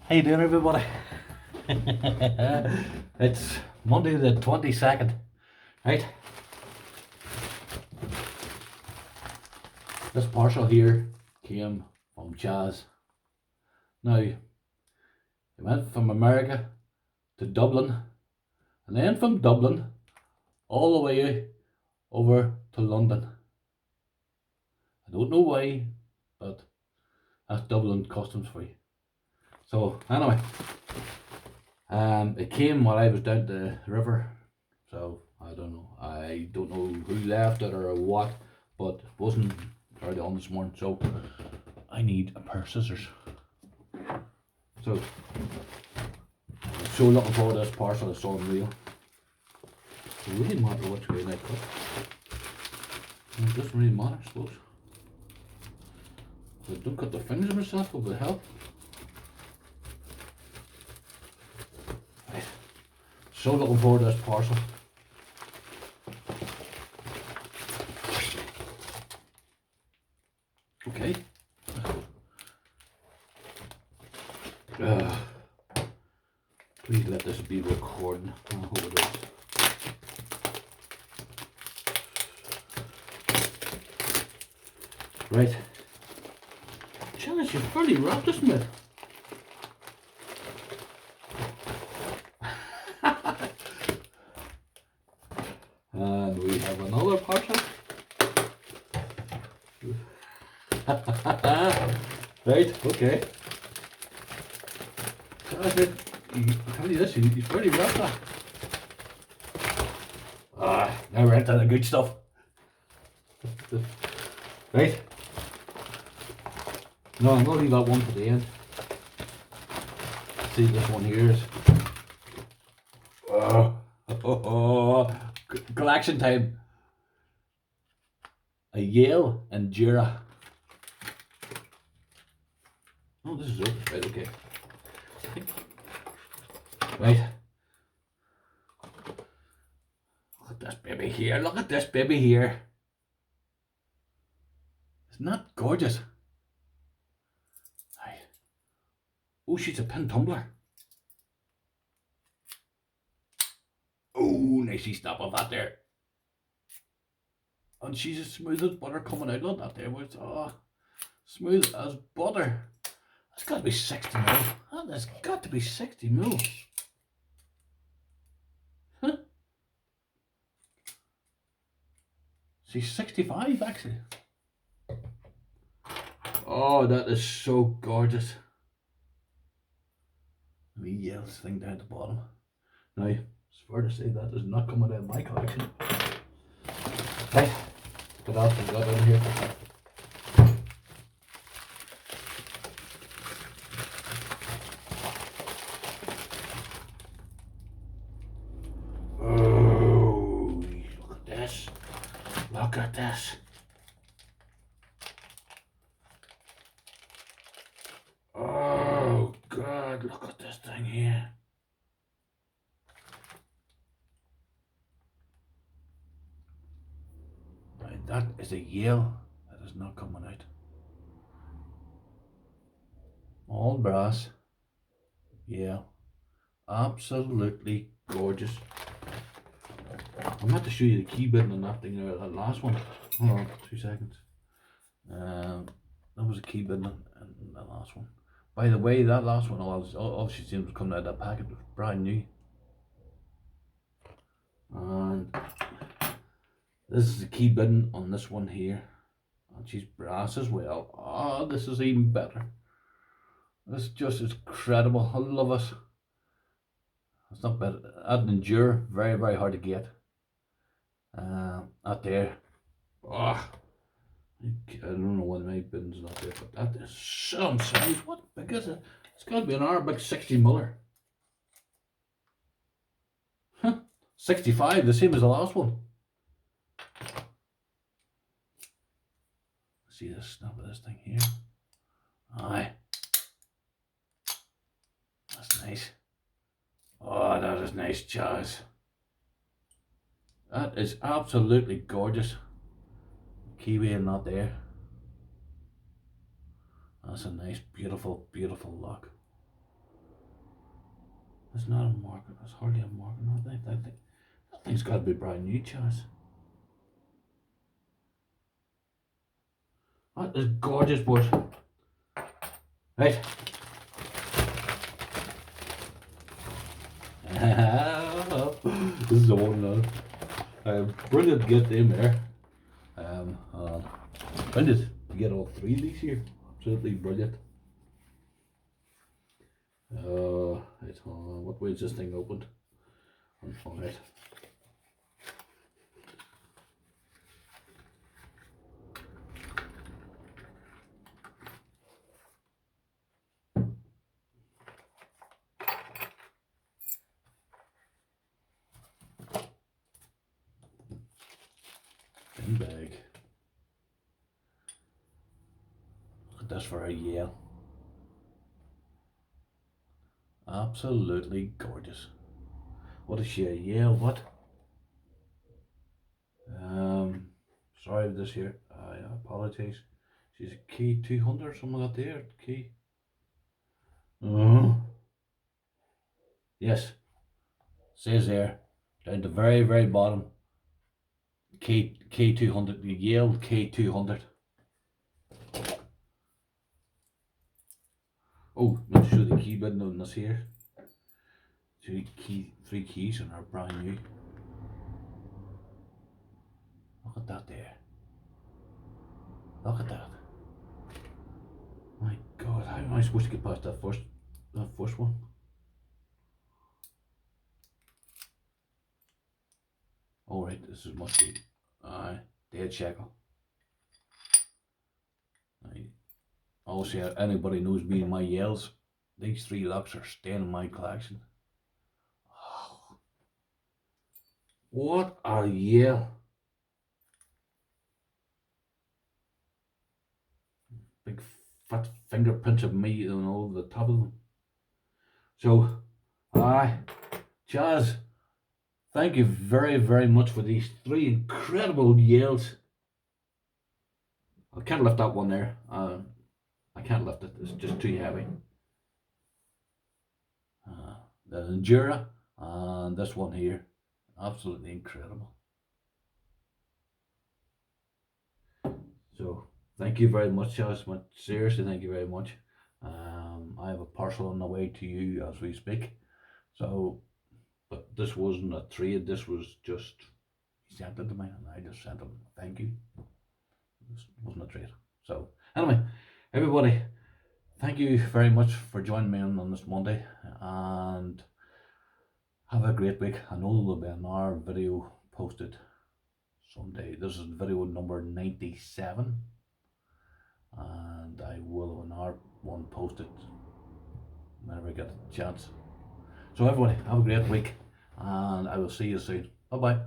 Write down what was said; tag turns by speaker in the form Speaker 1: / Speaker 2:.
Speaker 1: How you doing, everybody? It's Monday the 22nd, right? This parcel here came from Chaz. Now, he went from America to Dublin, and then from Dublin all the way over to London. I don't know why, but that's Dublin customs free. So anyway, it came while I was down the river, so I don't know. I don't know who left it or what, but it wasn't early on this morning, so I need a pair of scissors. So I'm so looking forward to this parcel. It's so unreal. It really matter which way I cut. It doesn't really matter, I suppose. I don't cut the fingers myself, it would help. Right. So looking forward to this parcel. Okay. Please let this be recording. I hope it is. Right. Chaz, you've fairly wrapped this mid. And we have another parcel. Right, okay. Chaz, I tell you this, you've fairly wrapped that. Now we're into the good stuff. Right. No, I'm gonna leave that one for the end. See, this one here is collection time. A Yale and Jira. Oh, this is open. Right, okay. Right. Look at this baby here. Look at this baby here. Isn't that gorgeous? Right. Oh, she's a pin tumbler. Oh, nicely snap of that there. And she's as smooth as butter coming out of that there. Smooth as butter. That's got to be 60 mil. That has got to be 60 mil. Huh? She's 65 actually. Oh, that is so gorgeous. The yellow thing down at the bottom. Now, it's fair to say that is not coming out of my collection. Right, what else we got in here? Oh, look at this. Look at this. Oh, God, look at this thing here. Right, that is a Yale. That is not coming out. All brass. Yeah, absolutely gorgeous. I'm going to show you the key bit on that thing there, that last one. Hold on, 2 seconds. That was a key bit on that last one. By the way, that last one obviously seems coming out of that packet, it was brand new. And this is the key bidding on this one here. And she's brass as well. Oh, this is even better. This just is incredible. I love it. It's not bad. That endure, very, very hard to get. Out there. Oh, I don't know what my bin's not there, but that is some size. What big is it? It's got to be an hour big 60 miller. Huh. 65, the same as the last one. See the snap of this thing here? Aye. That's nice. Oh, that is nice, Chaz. That is absolutely gorgeous. Kiwi and not there. That's a nice, beautiful, beautiful look. It's not a market. It's hardly a market. I think that thing's got to be brand new, Chaz. That is gorgeous, boys. Right. This is the one now. Brilliant to get them there. Brilliant to get all three of these here. Absolutely brilliant. Right, what way is this thing opened? Alright. Bin bag. Look at this for a Yale. Absolutely gorgeous. What is she, a Yale? What? Sorry this here. I apologize. She's a key 200 or something like that there. Key. Yes. Says there. Down the very, very bottom. K200. The Yale K200. Oh, not sure the key button on this here. Three keys and are brand new. Look at that there. Look at that. My God, how am I supposed to get past that first one? All right, this is must be dead shackle. Obviously, anybody knows me and my Yales. These three locks are staying in my collection. Oh, what a Yale! Big fat fingerprints of me on all the top of them. So, Chaz, thank you very, very much for these three incredible Yales. I can't lift that one there. I can't lift it. It's just too heavy. The Endura and this one here, absolutely incredible. So thank you very much, Chaz. Seriously, thank you very much. I have a parcel on the way to you as we speak. So, but this wasn't a trade. This was just he sent it to me, and I just sent him thank you. This wasn't a trade. So anyway, everybody, thank you very much for joining me on this Monday, and have a great week. I know there'll be another video posted someday. This is video number 97, and I will have another one posted whenever I get a chance. So everybody, have a great week, and I will see you soon. Bye bye.